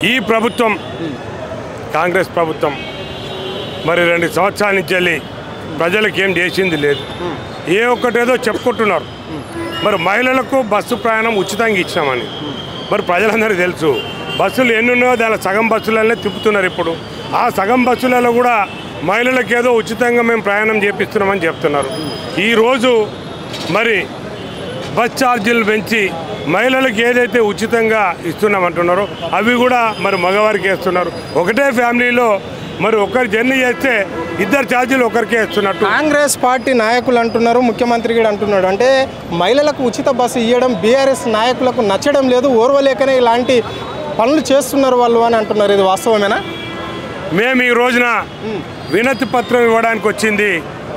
ఈ ప్రభుత్వం కాంగ్రెస్ ప్రభుత్వం మరి 2 సంవత్సరాల నుంచి వెళ్ళి ప్రజలకు ఏం చేసింది లేదు. ఏ ఒక్కటేదో చెప్పుకుంటున్నారు. మరి మహిళలకు బస్సు ప్రయాణం ఉచితంగా ఇచ్చామని మరి ప్రజలందరికీ తెలుసు. బస్సులు ఎన్ని ఉన్నాయో దాని సగం బస్సులనే తిప్పుతున్నారు. ఇప్పుడు ఆ సగం బస్సులలో కూడా మహిళలకు ఏదో ఉచితంగా మేము ప్రయాణం చేపిస్తున్నామని చెప్తున్నారు. ఈరోజు మరి బస్ ఛార్జీలు పెంచి మహిళలకు ఏదైతే ఉచితంగా ఇస్తున్నామంటున్నారో అవి కూడా మరి మగవారికి వేస్తున్నారు. ఒకటే ఫ్యామిలీలో మరి ఒకరు జర్నీ చేస్తే 2 ఛార్జీలు ఒకరికే ఇస్తున్నట్టు కాంగ్రెస్ పార్టీ నాయకులు అంటున్నారు. ముఖ్యమంత్రి కూడా అంటున్నాడు. అంటే మహిళలకు ఉచిత బస్సు ఇవ్వడం బీఆర్ఎస్ నాయకులకు నచ్చడం లేదు, ఓర్వలేకనే ఇలాంటి పనులు చేస్తున్నారు వాళ్ళు అని అంటున్నారు. ఇది వాస్తవమేనా? మేము ఈ రోజున వినతి పత్రం ఇవ్వడానికి వచ్చింది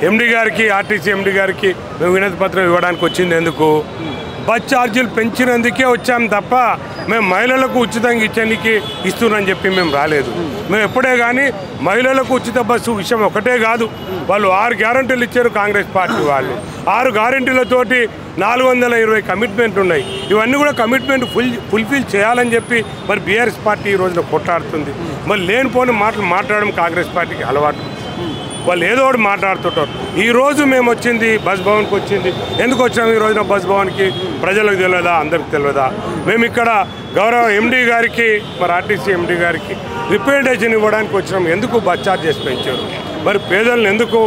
ఎండి గారికి, ఆర్టీసీ ఎండి గారికి మేము వినతి పత్రం ఇవ్వడానికి వచ్చింది. ఎందుకు? బస్ ఛార్జీలు పెంచినందుకే వచ్చాము తప్ప మేము మహిళలకు ఉచితంగా ఇస్తున్నామని చెప్పి మేము రాలేదు. మేము ఎప్పుడే కానీ మహిళలకు ఉచిత బస్సు విషయం ఒకటే కాదు, వాళ్ళు 6 గ్యారంటీలు ఇచ్చారు కాంగ్రెస్ పార్టీ వాళ్ళు. 6 గ్యారంటీలతోటి 420 కమిట్మెంట్ ఉన్నాయి. ఇవన్నీ కూడా కమిట్మెంట్ ఫుల్ఫిల్ చేయాలని చెప్పి మరి బీఆర్ఎస్ పార్టీ ఈ రోజున కొట్లాడుతుంది. మరి లేనిపోని మాటలు మాట్లాడడం కాంగ్రెస్ పార్టీకి అలవాటు. వాళ్ళు ఏదో ఒకటి మాట్లాడుతుంటారు. ఈరోజు మేము వచ్చింది బస్ భవన్కి వచ్చింది. ఎందుకు వచ్చాము ఈ రోజున బస్ భవన్కి? ప్రజలకు తెలియదా? అందరికి తెలియదా? మేము ఇక్కడ గౌరవ ఎండి గారికి మరి ఆర్టీసీ ఎండి గారికి రిప్రజెంటేషన్ ఇవ్వడానికి వచ్చినాం. ఎందుకు బస్ ఛార్జెస్ పెంచారు? మరి పేదలను ఎందుకు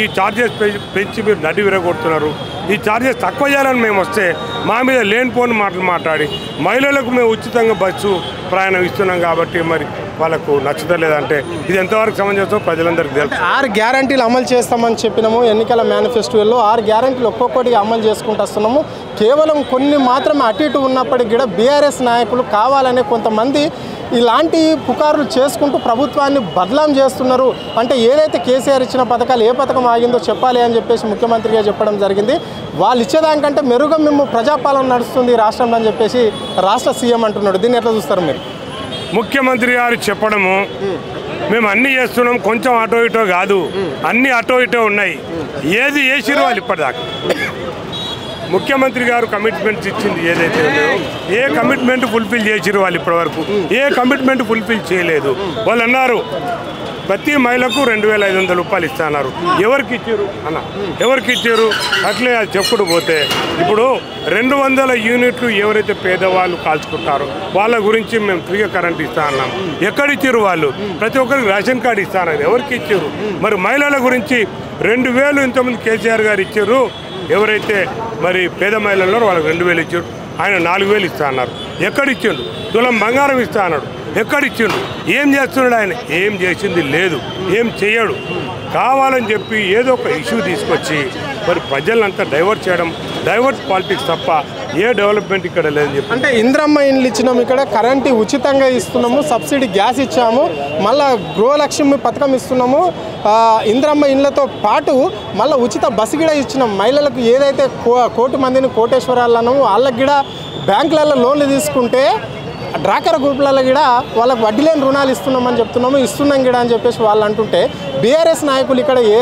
ఈ ఛార్జెస్ పెంచి మీరు నడి విరగొడుతున్నారు? ఈ ఛార్జెస్ తక్కువ చేయాలని మేము వస్తే మా మీద లేనిపోని మాటలు మాట్లాడి మహిళలకు మేము ఉచితంగా బస్సు ప్రయాణం ఇస్తున్నాం కాబట్టి మరి వాళ్ళకు నచ్చలేదంటే ఇది ఎంతవరకు సమంజసం ప్రజలందరికీ తెలుసు. 6 గ్యారంటీలు అమలు చేస్తామని చెప్పినాము ఎన్నికల మేనిఫెస్టోలో. 6 గ్యారంటీలు ఒక్కొక్కటి అమలు చేసుకుంటూ వస్తున్నాము. కేవలం కొన్ని మాత్రమే అటు ఇటు ఉన్నప్పటికీ కూడా బీఆర్ఎస్ నాయకులు కావాలనే కొంతమంది ఇలాంటి పుకార్లు చేసుకుంటూ ప్రభుత్వాన్ని బదలాం చేస్తున్నారు. అంటే ఏదైతే కేసీఆర్ ఇచ్చిన పథకాలు ఏ పథకం ఆగిందో చెప్పాలి అని చెప్పేసి ముఖ్యమంత్రిగా చెప్పడం జరిగింది. వాళ్ళు ఇచ్చేదానికంటే మెరుగ్గా మేము ప్రజాపాలన నడుస్తుంది రాష్ట్రంలో అని చెప్పేసి రాష్ట్ర సీఎం అంటున్నాడు. దీన్ని ఎట్లా చూస్తారు మీరు? ముఖ్యమంత్రి గారు చెప్పడము మేము అన్నీ చేస్తున్నాం, కొంచెం అటో ఇటో కాదు, అన్నీ అటో ఇటో ఉన్నాయి. ఏది చేసిరు వాళ్ళు ఇప్పటిదాకా? ముఖ్యమంత్రి గారు కమిట్మెంట్స్ ఇచ్చింది ఏదైతే ఉందో ఏ కమిట్మెంట్ ఫుల్ఫిల్ చేసిరు వాళ్ళు ఇప్పటివరకు? ఏ కమిట్మెంట్ ఫుల్ఫిల్ చేయలేదు. వాళ్ళు అన్నారు ప్రతి మహిళకు 2500 రూపాయలు ఇస్తున్నారు. ఎవరికి ఇచ్చారు అన్న? ఎవరికి ఇచ్చారు? అట్లే అది చెప్పుకుంటూ పోతే ఇప్పుడు 200 యూనిట్లు ఎవరైతే పేదవాళ్ళు కాల్చుకుంటారో వాళ్ళ గురించి మేము ఫ్రీగా కరెంట్ ఇస్తా అన్నాం. ఎక్కడిచ్చారు వాళ్ళు? ప్రతి ఒక్కరికి రేషన్ కార్డు ఇస్తానని ఎవరికి ఇచ్చారు? మరి మహిళల గురించి 2000 ఇంతకుముందు కేసీఆర్ గారు ఇచ్చారు. ఎవరైతే మరి పేద మహిళల్లో వాళ్ళకి 2000 ఇచ్చారు. ఆయన 4000 ఇస్తా అన్నారు. ఎక్కడిచ్చిండు? తులం బంగారం ఇస్తా అన్నాడు. ఎక్కడిచ్చిండు? ఏం చేస్తున్నాడు ఆయన? ఏం చేసింది లేదు, ఏం చేయడు. కావాలని చెప్పి ఏదో ఒక ఇష్యూ తీసుకొచ్చి మరి ప్రజలంతా డైవర్ట్ చేయడం, డైవర్ట్ పాలిటిక్స్ తప్ప ఏ డెవలప్మెంట్ ఇక్కడ లేదని చెప్పి. అంటే ఇంద్రమ్మ ఇండ్లు ఇచ్చినాము, ఇక్కడ కరెంటు ఉచితంగా ఇస్తున్నాము, సబ్సిడీ గ్యాస్ ఇచ్చాము, మళ్ళీ గృహలక్ష్మి పథకం ఇస్తున్నాము, ఇంద్రమ్మ ఇండ్లతో పాటు మళ్ళీ ఉచిత బస్సు కూడా ఇచ్చినాం. మహిళలకు ఏదైతే 1 కోటి మందిని కోటేశ్వరాలను వాళ్ళకి కూడా బ్యాంకులలో లోన్లు తీసుకుంటే డ్రాకర్ గ్రూపులలో కూడా వాళ్ళకి వడ్డీ లేని రుణాలు ఇస్తున్నామని చెప్తున్నాము, ఇస్తున్నాం కూడా అని చెప్పేసి వాళ్ళు అంటుంటే బీఆర్ఎస్ నాయకులు ఇక్కడ ఏ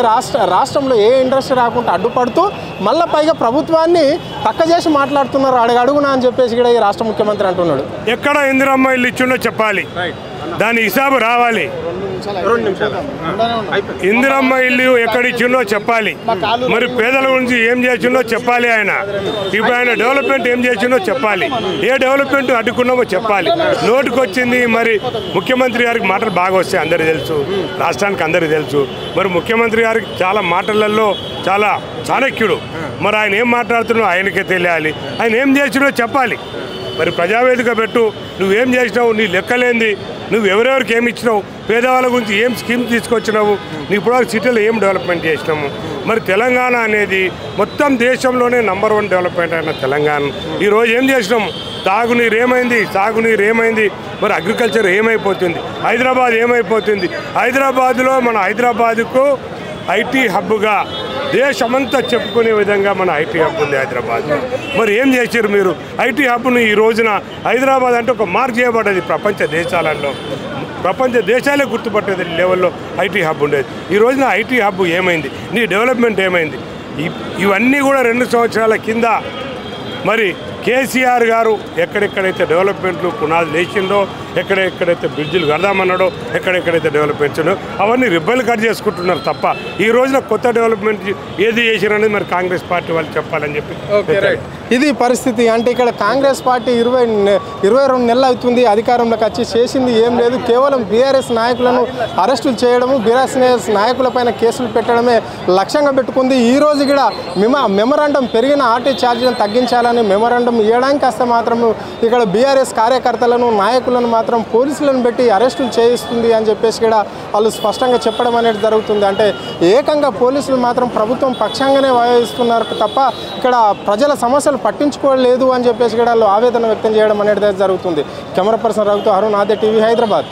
రాష్ట్రంలో ఏ ఇండస్ట్రీ రాకుండా అడ్డుపడుతూ మళ్ళీ పైగా ప్రభుత్వాన్ని పక్క చేసి మాట్లాడుతున్నారు అడుగునా అని చెప్పేసి కూడా ఈ రాష్ట్ర ముఖ్యమంత్రి అంటున్నాడు. ఎక్కడ ఇందిరమ్మ ఇల్లు ఇచ్చిండో చెప్పాలి, దాని హిసాబు రావాలి. ఇందిరమ్మ ఇల్లు ఎక్కడిచ్చిండో చెప్పాలి. మరి పేదల గురించి ఏం చేసిండో చెప్పాలి. ఆయన ఇప్పుడు ఆయన డెవలప్మెంట్ ఏం చేసిండో చెప్పాలి. ఏ డెవలప్మెంట్ అడ్డుకున్నామో చెప్పాలి. నోటికి వచ్చింది మరి ముఖ్యమంత్రి గారికి మాటలు బాగా వస్తాయి, అందరికీ తెలుసు, రాష్ట్రానికి అందరికీ తెలుసు. మరి ముఖ్యమంత్రి గారికి చాలా మాటలలో చాలా చాణక్యుడు. మరి ఆయన ఏం మాట్లాడుతున్నాడో ఆయనకే తెలియాలి. ఆయన ఏం చేసిండో చెప్పాలి. మరి ప్రజావేదిక పెట్టు, నువ్వేం చేసినావు, నీ లెక్కలేంది, నువ్వు ఎవరెవరికి ఏమి ఇచ్చినావు, పేదవాళ్ళ గురించి ఏం స్కీమ్స్ తీసుకొచ్చినావు, నీ ఇప్పటివరకు సిటీలో ఏం డెవలప్మెంట్ చేసినాము. మరి తెలంగాణ అనేది మొత్తం దేశంలోనే నంబర్ 1 డెవలప్మెంట్ అయిన తెలంగాణ ఈరోజు ఏం చేసినాము? తాగునీరు ఏమైంది, సాగునీరు ఏమైంది, మరి అగ్రికల్చర్ ఏమైపోతుంది, హైదరాబాద్ ఏమైపోతుంది. హైదరాబాద్లో మన హైదరాబాద్కు ఐటీ హబ్గా దేశమంతా చెప్పుకునే విధంగా మన ఐటీ హబ్ ఉంది హైదరాబాద్లో. మరి ఏం చేశారు మీరు? ఐటీ హబ్ను ఈ రోజున హైదరాబాద్ అంటే ఒక మార్క్ చేయబడ్డది ప్రపంచ దేశాలలో, ప్రపంచ దేశాలే గుర్తుపట్టేది లెవెల్లో ఐటీ హబ్ ఉండేది. ఈ రోజున ఐటీ హబ్ ఏమైంది? నీ డెవలప్మెంట్ ఏమైంది? ఇవన్నీ కూడా 2 సంవత్సరాల కింద మరి కేసీఆర్ గారు ఎక్కడెక్కడైతే డెవలప్మెంట్లు పునాది లేచిందో, ఎక్కడెక్కడైతే బ్రిడ్జిలు కడదామన్నాడో, ఎక్కడెక్కడైతే డెవలప్మెంట్స్ ఉన్నాయో అవన్నీ రిబ్బన్లు కట్ చేసుకుంటున్నారు తప్ప ఈ రోజున కొత్త డెవలప్మెంట్ ఏది చేసిరనేది మరి కాంగ్రెస్ పార్టీ వాళ్ళు చెప్పాలని చెప్పి. ఇది పరిస్థితి. అంటే ఇక్కడ కాంగ్రెస్ పార్టీ 22 నెలలు అవుతుంది అధికారంలోకి వచ్చి, చేసింది ఏం లేదు. కేవలం బీఆర్ఎస్ నాయకులను అరెస్టులు చేయడము, బీఆర్ఎస్ నాయకులపైన కేసులు పెట్టడమే లక్ష్యంగా పెట్టుకుంది. ఈ రోజు కూడా మెమరాండం పెరిగిన ఆర్టీ ఛార్జీలను తగ్గించాలని మెమరాండం ఇవ్వడానికి వస్తే మాత్రం ఇక్కడ బీఆర్ఎస్ కార్యకర్తలను నాయకులను మాత్రం పోలీసులను పెట్టి అరెస్టులు చేయిస్తుంది అని చెప్పేసి కూడా వాళ్ళు స్పష్టంగా చెప్పడం అనేది జరుగుతుంది. అంటే ఏకంగా పోలీసులు మాత్రం ప్రభుత్వం పక్షంగానే వ్యవహరిస్తున్నారు తప్ప ఇక్కడ ప్రజల సమస్యలు పట్టించుకోలేదు అని చెప్పేసి కూడా వాళ్ళు ఆవేదన వ్యక్తం చేయడం అనేది జరుగుతుంది. కెమెరా పర్సన్ రఘుతో, అరుణ్, ఆద్య టీవీ, హైదరాబాద్.